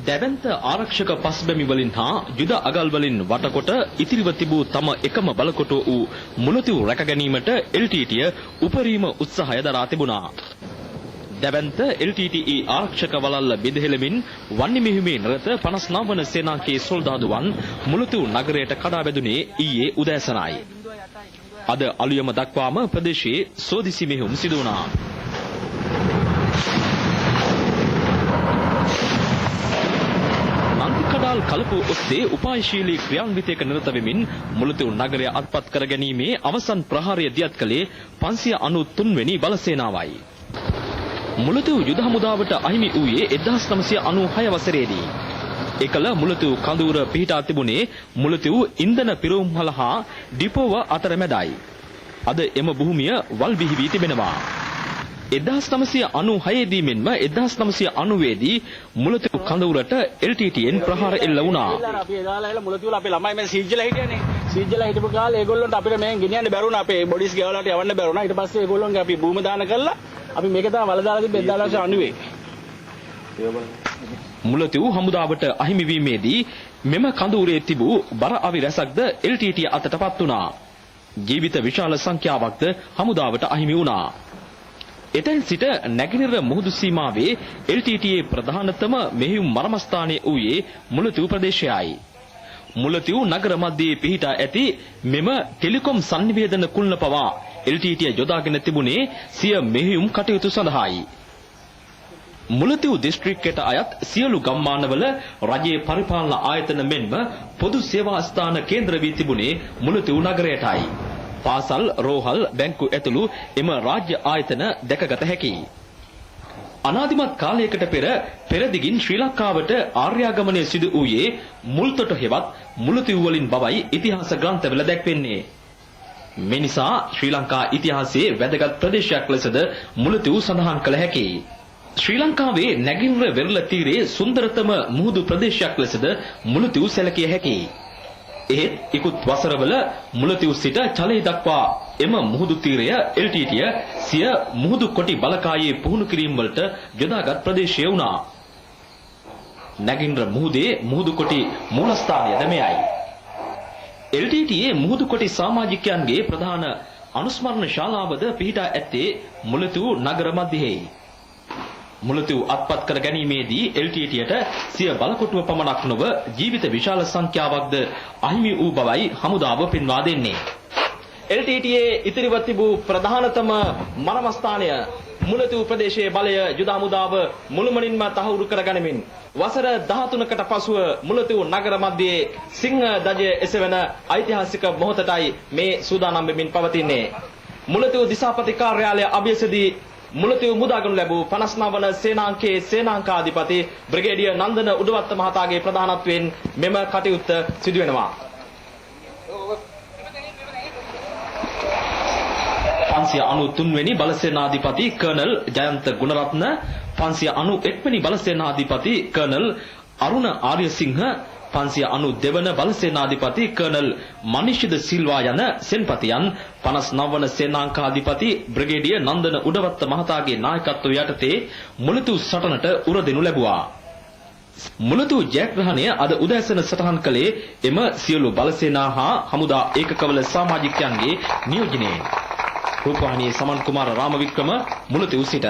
දැවැන්ත ආරක්ෂක පස්බැමි වලින් හා යුද අගල් වලින් වටකොට ඉතිරිව තිබූ තම එකම බලකොටුව වූ මුලතිව් රැක ගැනීමට LTTE උපරිම උත්සාහය දරා තිබුණා. දැවැන්ත LTTE ආරක්ෂක වළල්ල බෙදහෙළමින් වන්නි මෙහිමේ නිරත 59 වන සේනාංකයේ සොල්දාදුවන් මුලතිව් නගරයට කඩා වැදුනේ ඊයේ උදෑසනයි. අද අලුයම දක්වාම ප්‍රදේශයේ සෝදිසි මෙහෙයුම් සිදු වුණා. නන්දිකඩාල් කලපුව ඔස්සේ උපායශීලී ක්‍රියාන්විතයක නිරත වෙමින් මුලතිව් නගරය අත්පත් කර ගැනීමේ අවසන් ප්‍රහාරය දියත් කළේ 593 වෙනි බලසේනාවයි. මුලතිව් යුද හමුදාවට අහිමි වූයේ 1996 වසරේදී. එකල මුලතිව් කඳවුර පිහිටා තිබුණේ මුලතිව් ඉන්ධන පිරවුම්හල හා ඩිපෝව අතරමැදයි. අද එම භූමිය වල් බිහි වී තිබෙනවා. 1996 දී මෙන්ම 1990 දී මුලතිව් කඳවුරට LTTEන් ප්‍රහාර එල්ල වුණා. අපි එදාලා මුලතිව් අපේ ළමයි මේ සීජ්ජලා හිටියනේ. සීජ්ජලා හිටපු කාලේ ඒගොල්ලොන්ට අපිට මෙහෙන් ගෙනියන්න බැරුණා. අපේ බොඩිස් ගෙවලට යවන්න බැරුණා. ඊට පස්සේ ඒගොල්ලොන්ගේ අපි භූම දාන කළා. අපි මේක තමයි වල දාලා තිබ්බේ 1990. මුලතිව් හමුදාවට අහිමි වීමේදී මෙම කඳවුරේ තිබූ බර අවි රැසක්ද LTTE අතටපත් වුණා. ජීවිත විශාල සංඛ්‍යාවක්ද හමුදාවට අහිමි වුණා. එතෙන් සිට නැගෙනහිර මුහුදු සීමාවේ LTTE ප්‍රධානතම මෙහෙයුම් මර්මස්ථානයේ වූයේ මුලතිව් ප්‍රදේශයයි. මුලතිව් නගර මැදයේ පිහිටා ඇති මෙම ටෙලිකොම් සංනිවේදන කුල්න පවා LTTE යොදාගෙන තිබුණේ සිය මෙහෙයුම් කටයුතු සඳහායි. මුලතිව් දිස්ත්‍රික්කයට අයත් සියලු ගම්මානවල රජයේ පරිපාලන ආයතන මෙන්ම පොදු සේවා ස්ථාන කේන්ද්‍ර වී තිබුණේ මුලතිව් නගරයටයි. පාසල්, රෝහල්, බැංකු ඇතුළු එම රාජ්‍ය ආයතන දැකගත හැකියි. අනාදිමත් කාලයකට පෙරදිගින් ශ්‍රී ලංකාවට ආර්යාගමනය සිදු වූයේ මුල්තොට හෙවත් මුලතිව් වලින් බවයි ඉතිහාස ග්‍රන්ථවල දැක්වෙන්නේ. මේ නිසා ශ්‍රී ලංකා ඉතිහාසයේ වැදගත් ප්‍රදේශයක් ලෙසද මුලතිව් සඳහන් කළ හැකියි. ශ්‍රී ලංකාවේ නැගෙනහිර වෙරළ තීරයේ සුන්දරතම මුහුදු ප්‍රදේශයක් ලෙසද මුලතිව් සැලකිය හැකියි. එහෙත් ඉකුත් වසරවල මුලතිව් සිට චලේ දක්වා එම මුහුදු තීරය LTTE සිය මුහුදු කොටි බලකායේ පුහුණු කිරීම වලට යොදාගත් ප්‍රදේශය වුණා. නැගෙනහිර මුහුදේ මුහුදු කොටි මූලස්ථානයද මෙයයි. LTTE මුහුදු කොටි සමාජිකයන්ගේ ප්‍රධාන අනුස්මරණ ශාලාවද පිහිටා ඇත්තේ මුලතිව් නගර මැදෙහි. මුලතිව් අත්පත් කර ගැනීමේදී LTTEට සිය බලකොටුව පමණක් නොව ජීවිත විශාල සංඛ්‍යාවක්ද අහිමි වූ බවයි හමුදාව පෙන්වා දෙන්නේ. LTTE ඉතිරිව තිබූ ප්‍රධානතම මරමස්ථානය මුලතිව් ප්‍රදේශයේ බලය යුද හමුදාව මුළුමනින්ම තහවුරු කර ගනිමින් වසර 13කට පසුව මුලතිව් නගර මැදයේ සිංහ දජය එසවෙන ඓතිහාසික මොහොතටයි මේ සූදානම් වෙමින් පවතින්නේ. මුලතිව් දිසාපති කාර්යාලය අභියසදී මුලතිව් මුදාගනු ලැබූ 59 වන සේනාංකයේ සේනාංකාධිපති බ්‍රිගේඩියර් නන්දන උඩවත්ත මහතාගේ ප්‍රධානත්වයෙන් මෙම කටයුත්ත සිදු වෙනවා. 593 වෙනි බලසේනාධිපති කර්නල් ජයන්ත ගුණරත්න, 591 වෙනි බලසේනාධිපති කර්නල් අරුණ ආර්යසිංහ, 592 වන බලසේනාධිපති කර්නල් මනිෂිද සිල්වා යන සෙන්පතියන් 59 වන සේනාංකාධිපති බ්‍රිගේඩියර් නන්දන උඩවත්ත මහතාගේ නායකත්වය යටතේ මුලතිව් සටනට උර දෙනු ලැබුවා. මුලතිව් ජයග්‍රහණය අද උදෑසන සටහන් කළේ එම සියලු බලසේනා හා හමුදා ඒකකවල සමාජිකයන්ගේ නියෝජනයෙන්. රූපවාහිනියේ සමන් කුමාර රාමවික්‍රම මුලතිව් සිට